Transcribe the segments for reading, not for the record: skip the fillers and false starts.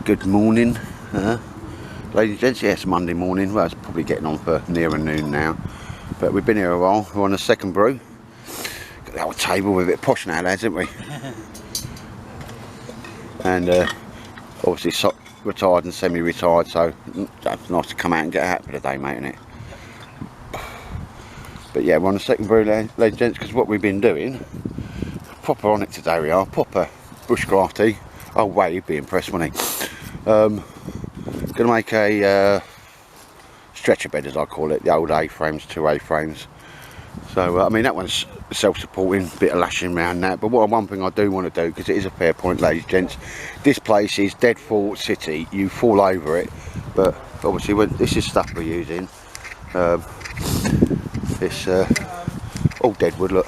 Good morning, ladies and gents. Yes, Monday morning. Well, it's probably getting on for nearer noon now, but we've been here a while. We're on the second brew. Got the old table. We're a bit posh now, lads, aren't we? And obviously retired and semi-retired, so it's nice to come out and get out for the day, mate, isn't it? But yeah, we're on the second brew, ladies and gents, because what we've been doing, proper on it today. We are proper bushcrafty. Oh, wow, you'd be impressed, wouldn't he? Gonna make a stretcher bed, as I call it, the old A-frames, 2 A-frames. So I mean, that one's self-supporting, bit of lashing around that. But one thing I do want to do, because it is a fair point, ladies and gents, this place is dead full city. You fall over it, but obviously this is stuff we're using. It's all dead wood. Look,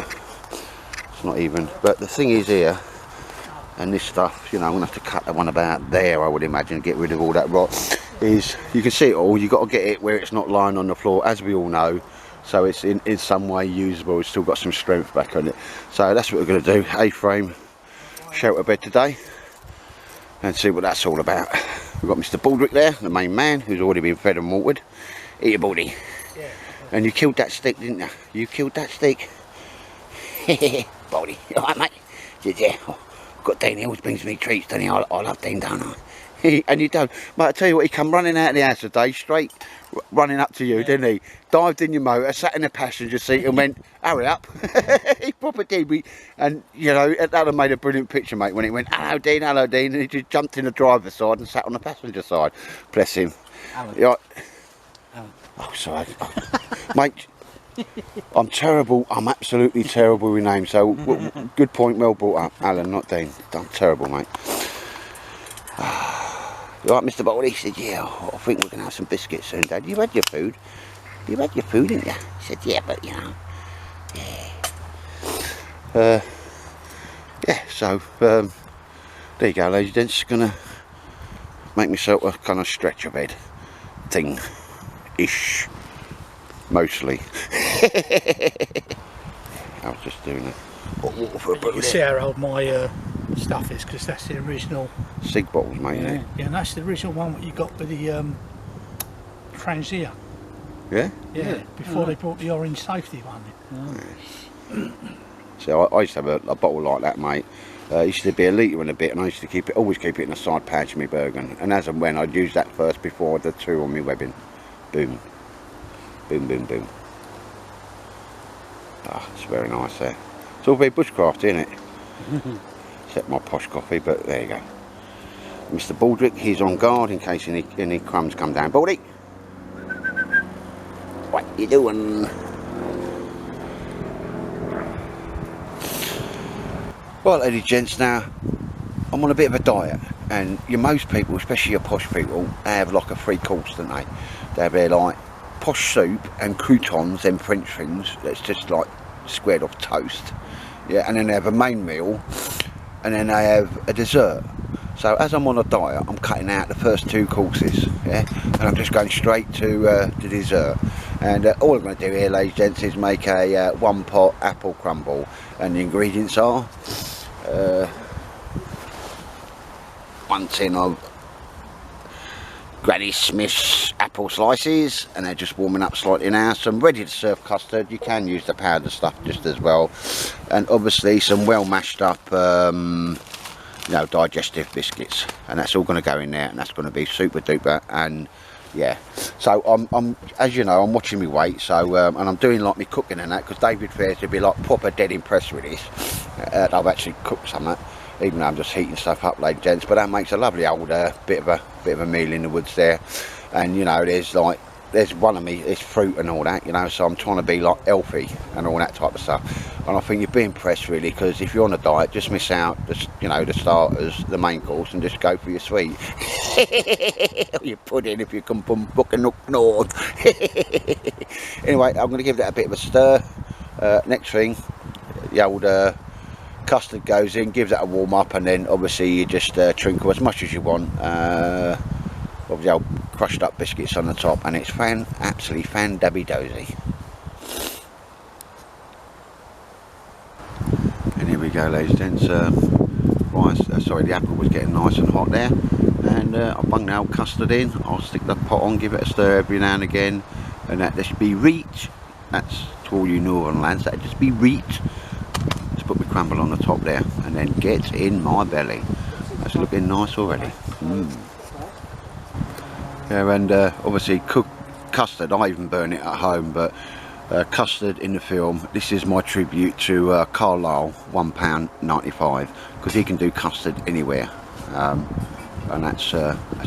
it's not even. But the thing is here. And this stuff, you know, I'm going to have to cut that one about there, I would imagine, get rid of all that rot. Is you can see it all, you've got to get it where it's not lying on the floor, as we all know, so it's in some way usable. It's still got some strength back on it. So that's what we're going to do, A-frame shelter bed today, and see what that's all about. We've got Mr. Baldrick there, the main man, who's already been fed and watered. Eat your Baldy. Yeah. And you killed that stick, didn't you? You killed that stick. Baldy, you alright, mate? Did you? Got Dean, he always brings me treats, doesn't he? I love Dean, don't I? And you don't. Mate, I tell you what, he come running out of the house today, straight running up to you, didn't he? Dived in your motor, sat in the passenger seat and went, hurry up. He proper did. And, you know, that would have made a brilliant picture, mate, when he went, hello, Dean, and he just jumped in the driver's side and sat on the passenger side. Bless him. Alan. Right. Alan. Oh, sorry. Oh. Mate, I'm terrible. I'm absolutely terrible with names. So good point, well brought up, Alan, not Dean. I'm terrible, mate. You right, Mr. Baldy? He said, yeah. I think we're gonna have some biscuits soon, Dad. You had your food. You had your food, didn't you? He said, yeah, but you know, yeah. Yeah. So there you go, ladies and gents. Gonna make myself a kind of stretcher bed thing, ish. Mostly. I was just doing it. You can see how old my stuff is, because that's the original Sig bottles, mate. Yeah, yeah, and that's the original one that you got with the Transia. Yeah? Yeah, before they brought the orange safety one. Yes. So I used to have a bottle like that, mate. It used to be a litre and a bit, and I used to always keep it in the side pouch of my Bergen. And as and when I'd use that first before the 2 on my webbing. Boom. Boom, boom, boom. Ah, it's very nice there. It's all very bushcraft, isn't it? Except my posh coffee, but there you go. Mr. Baldrick, he's on guard in case any crumbs come down. Baldy! What you doing? Well, ladies and gents, now I'm on a bit of a diet, and most people, especially your posh people, have like a 3 course, don't they? They have their like posh soup and croutons and French things that's just like squared off toast, yeah, and then they have a main meal, and then they have a dessert. So as I'm on a diet, I'm cutting out the first 2 courses, yeah, and I'm just going straight to the dessert. And all I'm going to do here, ladies and gents, is make a 1 pot apple crumble, and the ingredients are 1 tin of Granny Smith's apple slices, and they're just warming up slightly now. Some ready to serve custard. You can use the powder stuff just as well, and obviously some well mashed up you know, digestive biscuits, and that's all going to go in there, and that's going to be super duper. And yeah, so I'm as you know, I'm watching my weight, so and I'm doing like my cooking and that, because David Fair's to be like proper dead impressed with this. I've actually cooked some of that, even though I'm just heating stuff up, ladies and gents, but that makes a lovely old bit of a meal in the woods there. And you know, there's one of me, it's fruit and all that, you know, so I'm trying to be like healthy and all that type of stuff. And I think you'd be impressed really, because if you're on a diet, just miss out you know, the starters, the main course, and just go for your sweet. You put in if you come from fucking up north. Anyway, I'm going to give that a bit of a stir. Next thing, the old custard goes in, gives that a warm up, and then obviously you just trinkle as much as you want. Obviously old crushed up biscuits on the top, and it's absolutely fan-dabby-dozy. And here we go, ladies and gents. Sorry, the apple was getting nice and hot there, and I'll bung the old custard in. I'll stick the pot on, give it a stir every now and again, and that just be reach. That's to all you northern lads, that just be reach. Just put my crumble on the top there, and then get in my belly. That's looking nice already. Yeah, and obviously cooked custard, I even burn it at home, but custard in the film, this is my tribute to Carlisle, £1.95, because he can do custard anywhere, and that's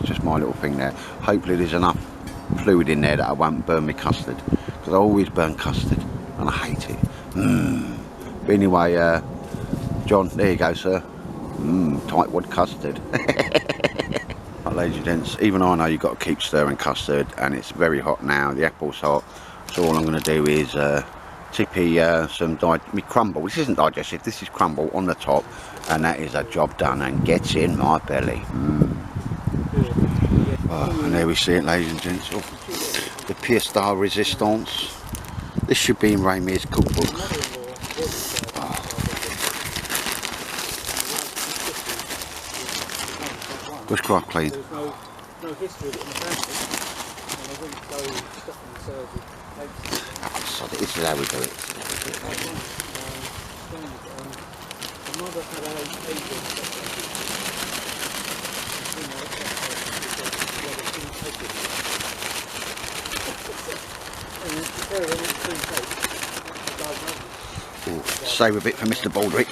just my little thing there. Hopefully there's enough fluid in there that I won't burn my custard, because I always burn custard and I hate it. But anyway, John, there you go, sir. Tightwad custard. Right, ladies and gents, even I know you've got to keep stirring custard, and it's very hot now, the apple's hot, so all I'm going to do is tippy some me crumble. This isn't digestive, this is crumble on the top, and that is a job done, and gets in my belly. Oh, and there we see it, ladies and gents, the pièce de résistance. This should be in Ramir's cookbook. Good craft clean. There's no history of it in the family, and I wouldn't go stuffing themselves with So this is how we do it. My mother had Ooh, save a bit for Mr. Baldrick.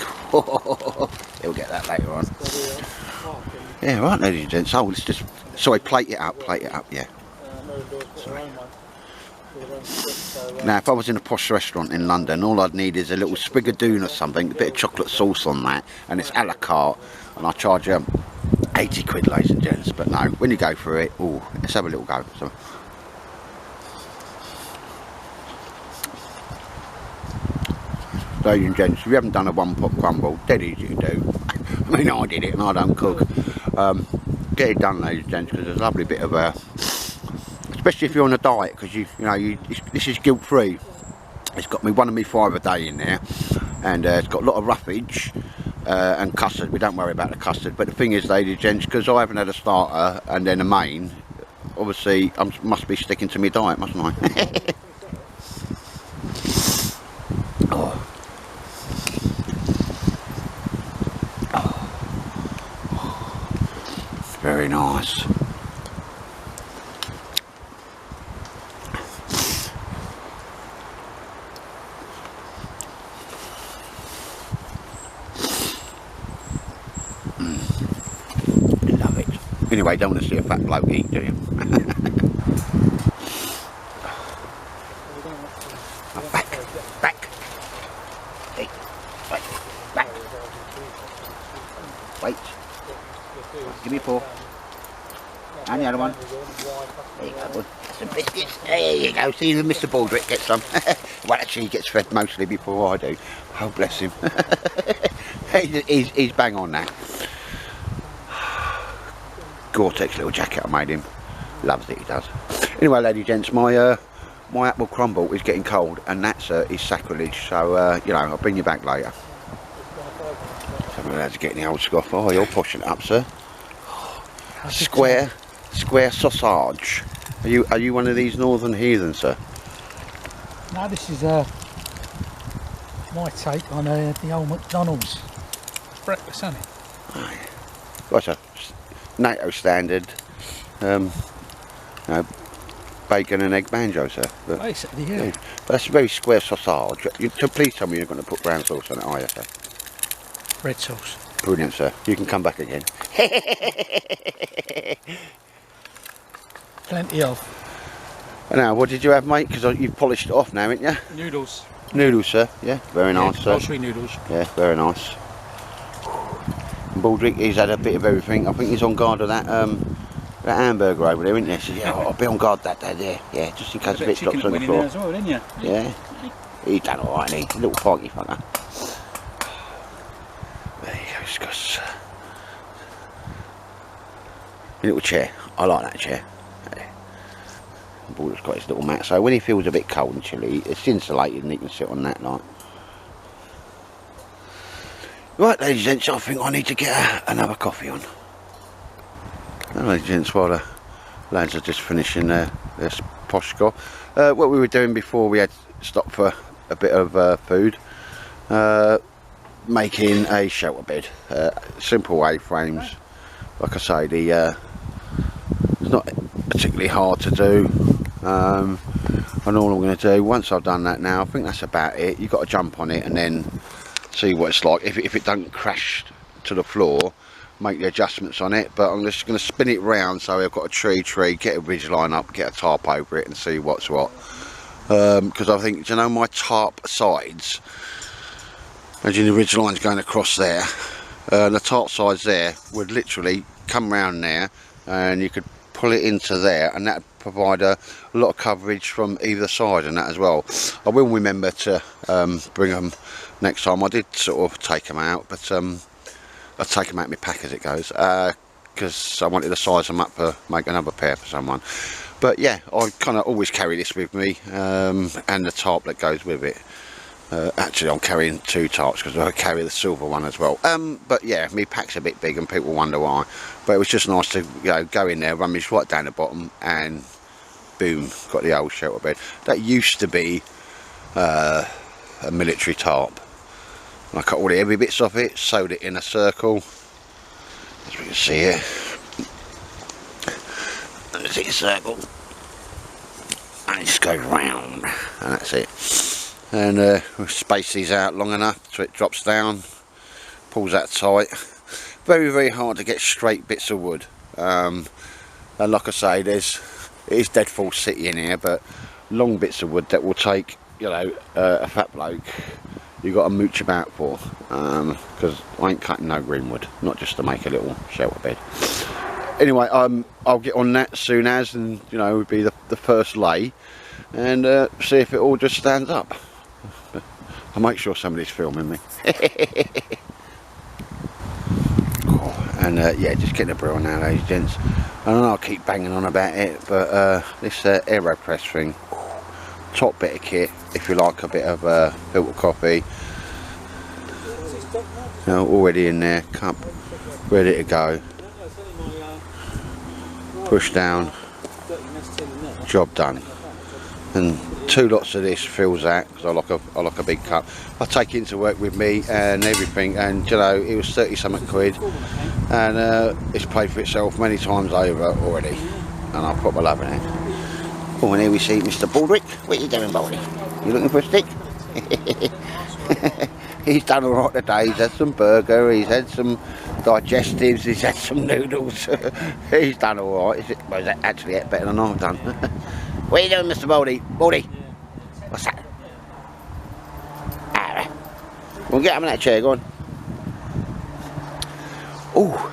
He'll get that later on. Yeah, right, ladies and gents. Oh, let's just, sorry, plate it up, yeah. Sorry. Now, if I was in a posh restaurant in London, all I'd need is a little spigadoon or something, a bit of chocolate sauce on that, and it's a la carte, and I charge you 80 quid, ladies and gents. But no, when you go for it, oh, let's have a little go. So, ladies and gents, if you haven't done a one pot crumble, dead easy to do. I mean, I did it and I don't cook. Get it done, ladies and gents, because there's a lovely bit of especially if you're on a diet, because you know this is guilt free. It's got me 1 of me 5 a day in there, and it's got a lot of roughage and custard. We don't worry about the custard, but the thing is, ladies and gents, because I haven't had a starter and then a main, obviously I must be sticking to my diet, mustn't I? Oh. Very nice. Love it. Anyway, don't want to see a fat bloke eat, do you? Back. Hey, back. Wait. Give me 4. And the other one. There you go, bud. Some biscuits. There you go. See if Mr. Baldrick gets some. Well, actually, he gets fed mostly before I do. Oh, bless him. he's bang on that. Gore-Tex little jacket I made him. Loves it, he does. Anyway, ladies and gents, my apple crumble is getting cold, and that's is sacrilege. So, you know, I'll bring you back later. So I'm allowed to get in the old scoff. Oh, you're pushing it up, sir. Square sausage. Are you one of these northern heathen, sir? No, this is my take on the old McDonald's breakfast, isn't it? Aye. What's a NATO standard? You know, bacon and egg banjo, sir. But, basically, yeah. But that's a very square sausage. So please tell me you're going to put brown sauce on it, are you, sir? Red sauce. Brilliant, sir. You can come back again. Plenty of. Now, what did you have, mate? Because you've polished it off now, haven't you? Noodles. Noodles, sir. Yeah, very nice, sir. Grocery noodles. Yeah, very nice. And Baldrick, he's had a bit of everything. I think he's on guard of that that hamburger over there, isn't he? So, yeah, I'll be on guard that day there. Yeah, just in case a bit drops on the floor. as well, didn't you? Yeah. He's done alright, ain't he? Little foggy fucker. There you go, Scott. A little chair. I like that chair. Baldrick's got his little mat, so when he feels a bit cold and chilly, it's insulated and he can sit on that like. Right, ladies and gents, I think I need to get another coffee on. Hello gents, while the lads are just finishing their posh score. What we were doing before we had stopped for a bit of food, making a shelter bed. Simple A-frames. Like I say, it's not particularly hard to do. And all I'm going to do, once I've done that now, I think that's about it. You've got to jump on it and then see what it's like. If it don't crash to the floor, make the adjustments on it. But I'm just going to spin it round so I've got a tree, get a ridge line up, get a tarp over it and see what's what. Because I think, you know, my tarp sides, imagine the ridge lines going across there, the tarp sides there would literally come round there and you could pull it into there, and that would provide a lot of coverage from either side and that as well. I will remember to bring them next time. I did sort of take them out, but I'll take them out of my pack as it goes, because I wanted to size them up for make another pair for someone. But yeah, I kind of always carry this with me, and the tarp that goes with it. Actually, I'm carrying 2 tarps because I carry the silver one as well. But yeah, my pack's a bit big and people wonder why. But it was just nice to, you know, go in there, rummage right down the bottom, and boom, got the old shelter bed. That used to be a military tarp. I cut all the heavy bits off it, sewed it in a circle, as we can see here. There's a circle, and it just goes round, and that's it. And we'll space these out long enough so it drops down, pulls that tight. Very, very hard to get straight bits of wood. And like I say, it is deadfall city in here, but long bits of wood that will take, you know, a fat bloke, you've got to mooch about for. Because I ain't cutting no green wood, not just to make a little shelter bed. Anyway, I'll get on that soon as, and you know, would be the first lay, and see if it all just stands up. I'll make sure somebody's filming me. Cool. And yeah, just getting a brew now, ladies and gents. I don't know, I'll keep banging on about it, but this AeroPress thing, top bit of kit. If you like a bit of filter coffee, you know, already in there, cup ready to go. Push down, job done. And 2 lots of this fills that, because I like a big cup. I take it into work with me and everything, and you know, it was 30 something quid, and it's paid for itself many times over already, and I put my love in it. Oh, and here we see Mr. Baldrick. What are you doing, Baldy? You looking for a stick? He's done alright today. He's had some burger, he's had some digestives, he's had some noodles. He's done alright. Well, he's actually ate better than I've done. What are you doing, Mr. Baldy? Baldy? What's that? Ah, we'll get him in that chair, go on. Oh,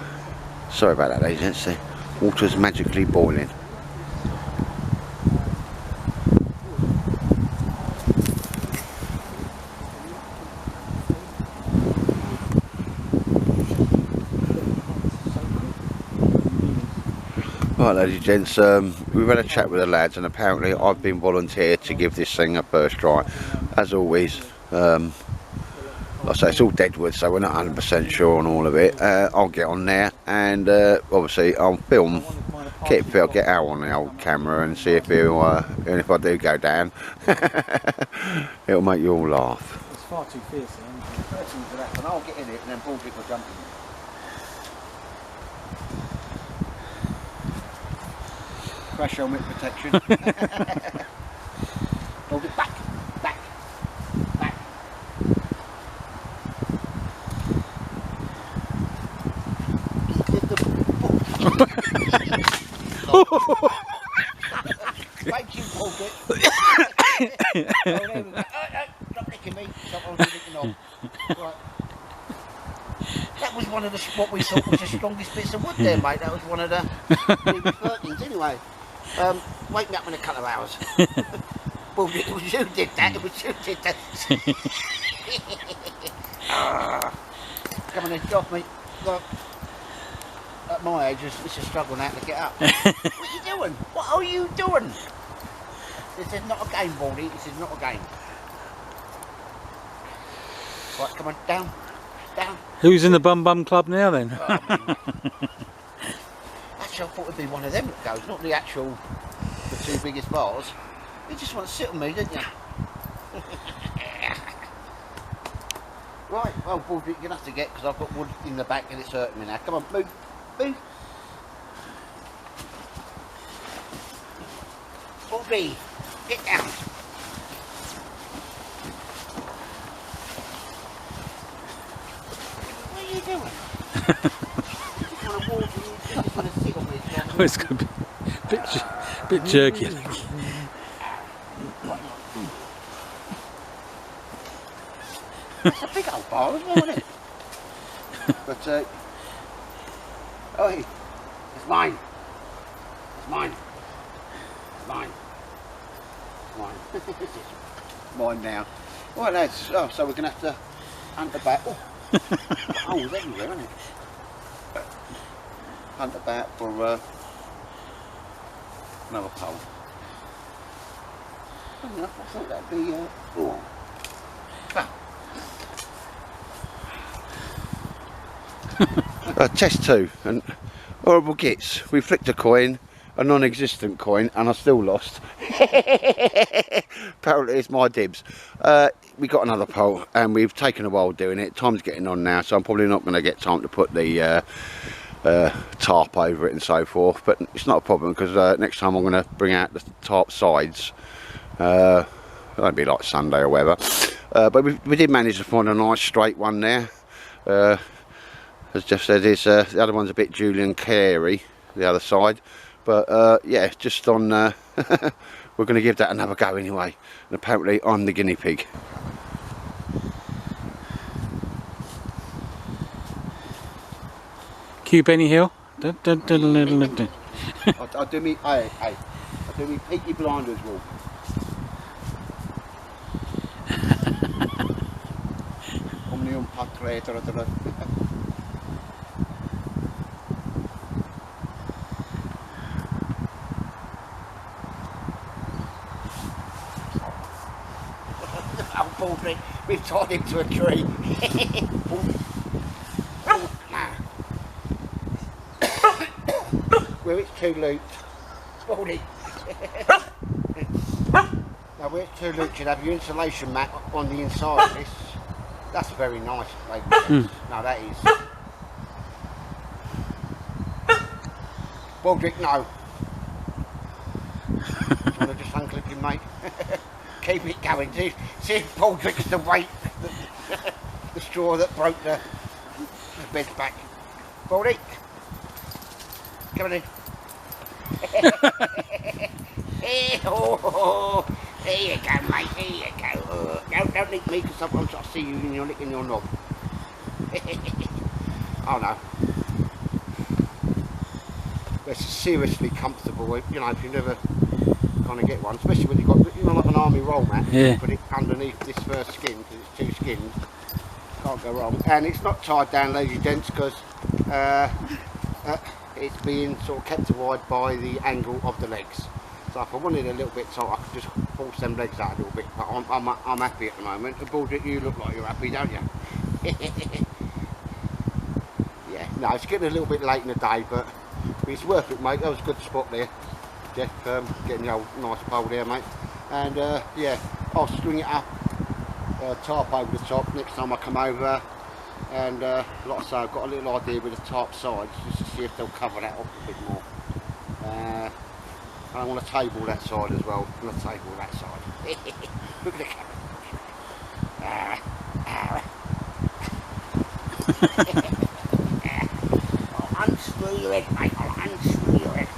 sorry about that, ladies and gents. The water's magically boiling. Right, ladies and gents, we've had a chat with the lads, and apparently I've been volunteered to give this thing a first try. As always, like I say, it's all deadwood, so we're not 100% sure on all of it. I'll get on there, and obviously I'll film, get out on the old camera and see if he'll, and if I do go down, it'll make you all laugh. It's far too fierce. And I'll get in it, and then Baldrick will jump in. Crash helmet protection. Hold it back. Thank you, Baldrick. Stop licking me. Stop holding licking on. Right. That was one of the what we thought was the strongest bits of wood there, mate. That was one of the biggest 13s anyway. Wake me up in a couple of hours. Well, it was you did that, it was you did that. Come on then, off me. Look, at my age, it's a struggle now to get up. What are you doing? What are you doing? This is not a game, Baldy, this is not a game. Right, come on, down, down. Who's in the Bum Bum Club now then? That's which I thought would be one of them that goes, not the actual, the two biggest bars. You just want to sit on me, don't you? Right, well, Baldrick, you're going to have to get, because I've got wood in the back and it's hurting me now. Come on, move, move. Baldrick, get down. What are you doing? You just want to walk and you just want to sit on me. Oh, it's going to be a bit jerky. It's a big old bar, isn't it? But, oh, it's mine. It's mine. It's mine. It's mine. This is mine now. Right, lads, oh, so we're going to have to hunt about. Oh, holes everywhere, isn't it? Hunt about for another pole. Funny enough, I thought that'd be, oh. Test 2, and horrible gits. We flicked a coin, a non-existent coin, and I still lost. Apparently it's my dibs. We got another pole, and we've taken a while doing it. Time's getting on now, so I'm probably not going to get time to put the tarp over it and so forth, but it's not a problem, because next time I'm going to bring out the tarp sides. It'll be like Sunday or whatever. But we did manage to find a nice straight one there. As Jeff said, the other one's a bit Julian Carey, the other side, but yeah, just on we're going to give that another go anyway, and apparently I'm the guinea pig. Cue Benny Hill. I do me, I do me Peaky Blinders walk. Omnium patre, Baldrick, we've tied him to a tree. Where it's too looped. Baldy. Now where it's too looped, you'd have your insulation mat on the inside of this. That's very nice, ladies and gents. No, that is. Baldrick, no. Do you want to just unclip him, mate? Keep it going. See if Baldrick's the weight, the straw that broke the bed's back. Baldy, come on in. Oh, there you go, mate. There you go. Don't lick me, because sometimes I see you and you're licking your knob. Oh no. It's seriously comfortable, you know, if you never kind of get one, especially when you've got, you know, like an army roll mat. Yeah. You put it underneath this first skin, because it's two skins. Can't go wrong. And it's not tied down, ladies and gents, because it's being sort of kept wide by the angle of the legs. So if I wanted a little bit tight, I could just force them legs out a little bit. But I'm happy at the moment. Baldrick, you look like you're happy, don't you? Yeah, no, it's getting a little bit late in the day, but it's worth it, mate. That was a good spot there, Jeff. Getting the old nice pole there, mate. And yeah, I'll string it up, tarp over the top next time I come over. And like I say, I've got a little idea with the tarp sides, just to see if they'll cover that up a bit more. I want to table that side as well. I want to table that side. Look at the camera. I'll unscrew your head, mate. I'll unscrew your head.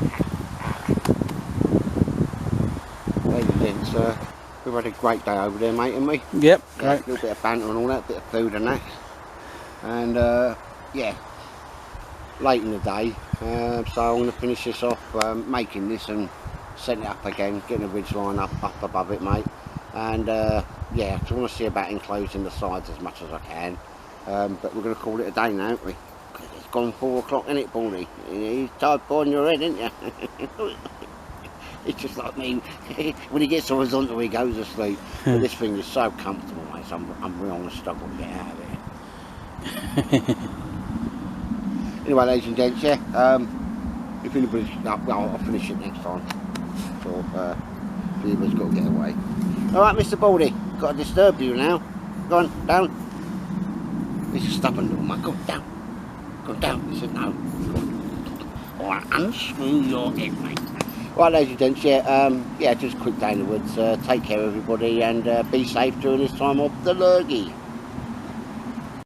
Ladies and gents, we've had a great day over there, mate, haven't we? Yep, Yeah, great. a little bit of banter and all that, bit of food and that. And yeah, late in the day, so I'm going to finish this off, making this and setting it up again, getting a ridge line up above it, mate. And yeah, I want to see about enclosing the sides as much as I can. But we're going to call it a day now, aren't we? 'Cause it's gone 4 o'clock, isn't it, Baldy? He's tied on your head, isn't you? It's just like me. When he gets horizontal, he goes to sleep. But this thing is so comfortable, mate. So I'm really going to struggle to get out of here. Anyway, ladies and gents, yeah, If anybody's, well, I'll finish it next time. So, if anybody's got to get away. Alright, Mr. Baldy, got to disturb you now. Go on, down. He's a stubborn little mug. Go on, down. Go on, down. He said no. Go on. Alright, unscrew your head, mate. Right, ladies and gents, yeah, just a quick day in the woods. Take care, everybody, and be safe during this time of the lurgy.